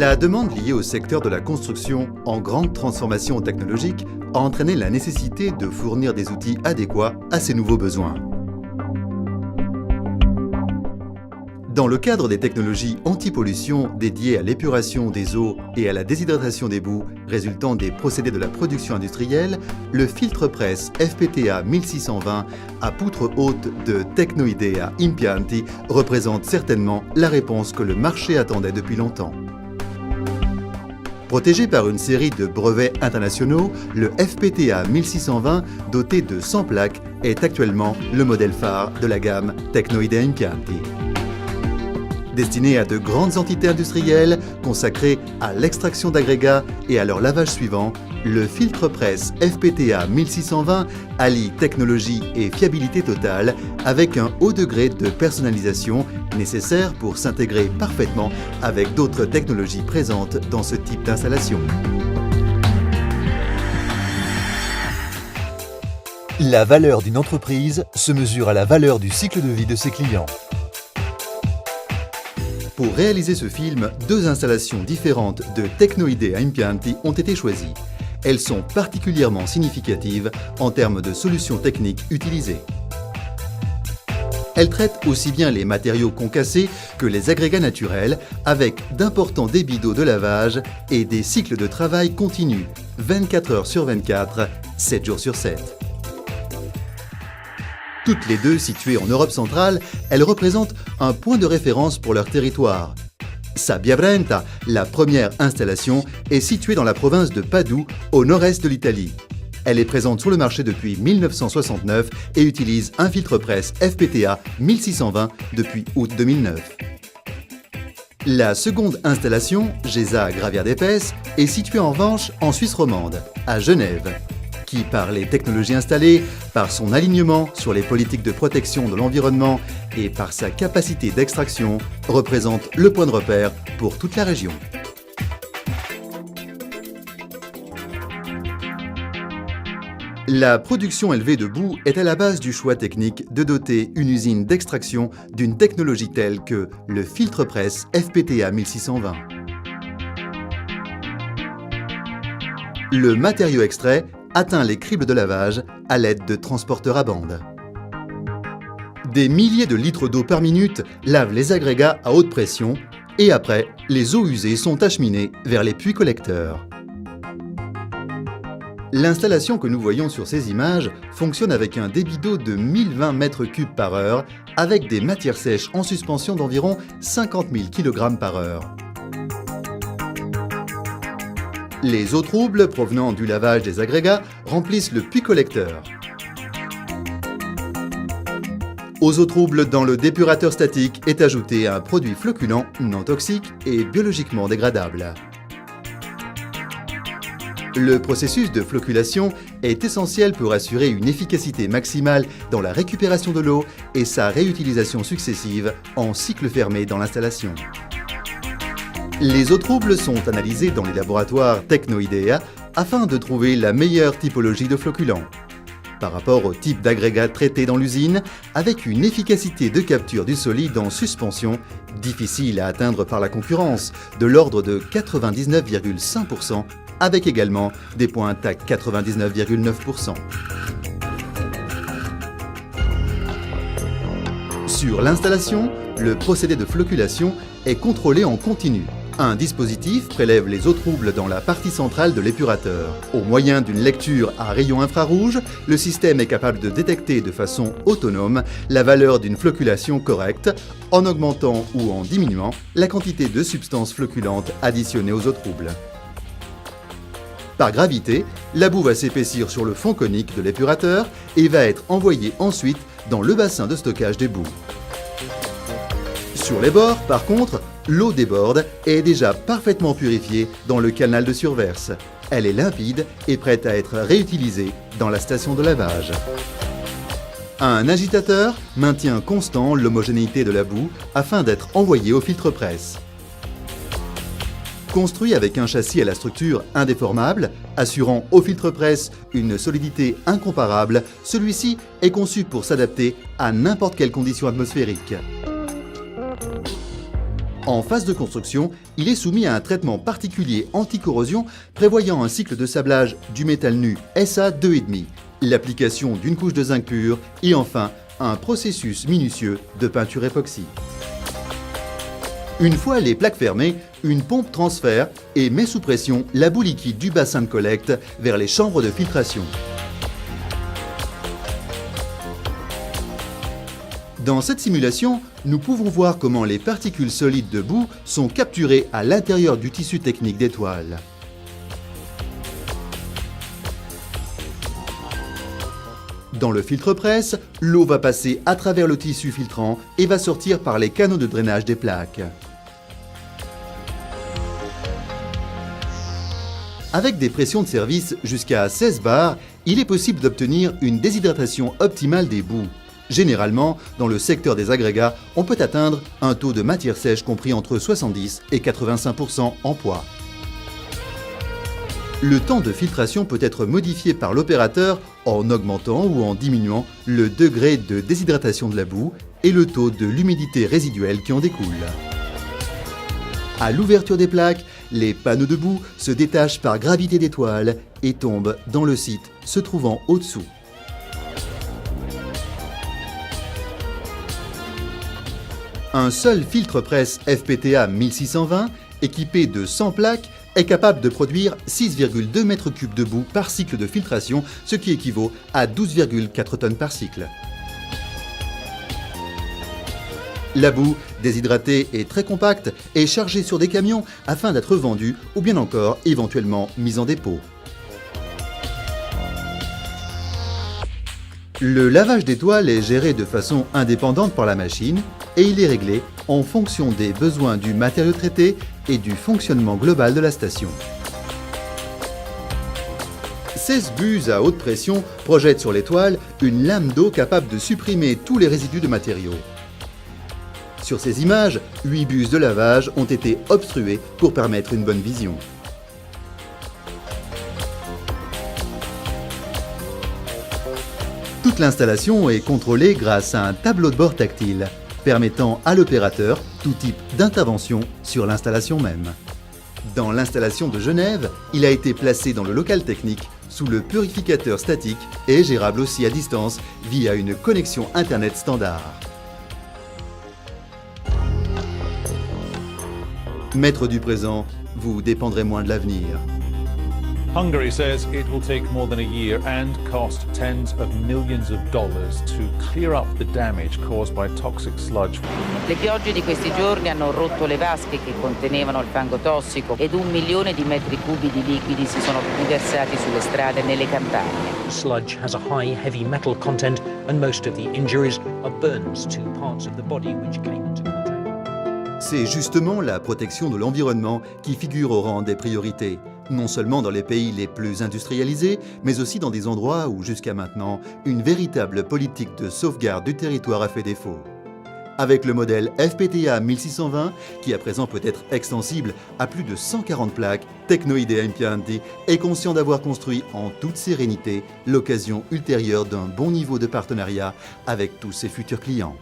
La demande liée au secteur de la construction en grande transformation technologique a entraîné la nécessité de fournir des outils adéquats à ces nouveaux besoins. Dans le cadre des technologies anti-pollution dédiées à l'épuration des eaux et à la déshydratation des boues résultant des procédés de la production industrielle, le filtre-presse FPTA 1620 à poutre haute de Tecnoidea Impianti représente certainement la réponse que le marché attendait depuis longtemps. Protégé par une série de brevets internationaux, le FPTA 1620, doté de 100 plaques, est actuellement le modèle phare de la gamme Tecnoidea Impianti. Destiné à de grandes entités industrielles consacrées à l'extraction d'agrégats et à leur lavage suivant, le filtre-presse FPTA 1620 allie technologie et fiabilité totale avec un haut degré de personnalisation nécessaire pour s'intégrer parfaitement avec d'autres technologies présentes dans ce type d'installation. La valeur d'une entreprise se mesure à la valeur du cycle de vie de ses clients. Pour réaliser ce film, deux installations différentes de Tecnoidea Impianti ont été choisies. Elles sont particulièrement significatives en termes de solutions techniques utilisées. Elles traitent aussi bien les matériaux concassés que les agrégats naturels avec d'importants débits d'eau de lavage et des cycles de travail continus, 24 heures sur 24, 7 jours sur 7. Toutes les deux situées en Europe centrale, elles représentent un point de référence pour leur territoire. Sabbia Brenta, la première installation, est située dans la province de Padoue, au nord-est de l'Italie. Elle est présente sur le marché depuis 1969 et utilise un filtre-presse FPTA 1620 depuis août 2009. La seconde installation, Gesa Gravière d'Épaisse, est située en revanche en Suisse romande, à Genève, qui, par les technologies installées, par son alignement sur les politiques de protection de l'environnement et par sa capacité d'extraction, représente le point de repère pour toute la région. La production élevée de boue est à la base du choix technique de doter une usine d'extraction d'une technologie telle que le filtre-presse FPTA 1620. Le matériau extrait atteint les cribles de lavage à l'aide de transporteurs à bande. Des milliers de litres d'eau par minute lavent les agrégats à haute pression et après, les eaux usées sont acheminées vers les puits collecteurs. L'installation que nous voyons sur ces images fonctionne avec un débit d'eau de 1020 m3 par heure avec des matières sèches en suspension d'environ 50 000 kg par heure. Les eaux troubles provenant du lavage des agrégats remplissent le puits collecteur. Aux eaux troubles dans le dépurateur statique est ajouté un produit flocculant non toxique et biologiquement dégradable. Le processus de flocculation est essentiel pour assurer une efficacité maximale dans la récupération de l'eau et sa réutilisation successive en cycle fermé dans l'installation. Les eaux troubles sont analysées dans les laboratoires Tecnoidea afin de trouver la meilleure typologie de flocculant. Par rapport au type d'agrégat traité dans l'usine, avec une efficacité de capture du solide en suspension difficile à atteindre par la concurrence, de l'ordre de 99,5%, avec également des pointes à 99,9%. Sur l'installation, le procédé de flocculation est contrôlé en continu. Un dispositif prélève les eaux troubles dans la partie centrale de l'épurateur. Au moyen d'une lecture à rayons infrarouges, le système est capable de détecter de façon autonome la valeur d'une flocculation correcte en augmentant ou en diminuant la quantité de substances flocculantes additionnées aux eaux troubles. Par gravité, la boue va s'épaissir sur le fond conique de l'épurateur et va être envoyée ensuite dans le bassin de stockage des boues. Sur les bords, par contre, l'eau déborde et est déjà parfaitement purifiée dans le canal de surverse. Elle est limpide et prête à être réutilisée dans la station de lavage. Un agitateur maintient constant l'homogénéité de la boue afin d'être envoyée au filtre-presse. Construit avec un châssis à la structure indéformable, assurant au filtre-presse une solidité incomparable, celui-ci est conçu pour s'adapter à n'importe quelle condition atmosphérique. En phase de construction, il est soumis à un traitement particulier anti-corrosion prévoyant un cycle de sablage du métal nu SA 2,5, l'application d'une couche de zinc pur et enfin un processus minutieux de peinture époxy. Une fois les plaques fermées, une pompe transfère et met sous pression la boue liquide du bassin de collecte vers les chambres de filtration. Dans cette simulation, nous pouvons voir comment les particules solides de boue sont capturées à l'intérieur du tissu technique des toiles. Dans le filtre-presse, l'eau va passer à travers le tissu filtrant et va sortir par les canaux de drainage des plaques. Avec des pressions de service jusqu'à 16 bars, il est possible d'obtenir une déshydratation optimale des boues. Généralement, dans le secteur des agrégats, on peut atteindre un taux de matière sèche compris entre 70 et 85% en poids. Le temps de filtration peut être modifié par l'opérateur en augmentant ou en diminuant le degré de déshydratation de la boue et le taux de l'humidité résiduelle qui en découle. À l'ouverture des plaques, les panneaux de boue se détachent par gravité des toiles et tombent dans le site se trouvant au-dessous. Un seul filtre-presse FPTA 1620, équipé de 100 plaques, est capable de produire 6,2 m3 de boue par cycle de filtration, ce qui équivaut à 12,4 tonnes par cycle. La boue, déshydratée et très compacte, est chargée sur des camions afin d'être vendue ou bien encore éventuellement mise en dépôt. Le lavage des toiles est géré de façon indépendante par la machine et il est réglé en fonction des besoins du matériau traité et du fonctionnement global de la station. 16 buses à haute pression projettent sur les toiles une lame d'eau capable de supprimer tous les résidus de matériaux. Sur ces images, 8 buses de lavage ont été obstruées pour permettre une bonne vision. Toute l'installation est contrôlée grâce à un tableau de bord tactile, permettant à l'opérateur tout type d'intervention sur l'installation même. Dans l'installation de Genève, il a été placé dans le local technique sous le purificateur statique et gérable aussi à distance via une connexion Internet standard. Maître du présent, vous dépendrez moins de l'avenir. Hungary says it will take more than a year and cost tens of millions of dollars to clear up the damage caused by toxic sludge. Le piogge di questi giorni hanno rotto le vasche che contenevano il fango tossico ed 1 milione di metri cubi di liquidi si sono riversati sulle strade nelle campagne. Sludge has a high heavy metal content and most of the injuries are burns to parts of the body which came into contact. C'est justement la protection de l'environnement qui figure au rang des priorités. Non seulement dans les pays les plus industrialisés, mais aussi dans des endroits où, jusqu'à maintenant, une véritable politique de sauvegarde du territoire a fait défaut. Avec le modèle FPTA 1620, qui à présent peut être extensible à plus de 140 plaques, Tecnoidea Impianti est conscient d'avoir construit en toute sérénité l'occasion ultérieure d'un bon niveau de partenariat avec tous ses futurs clients.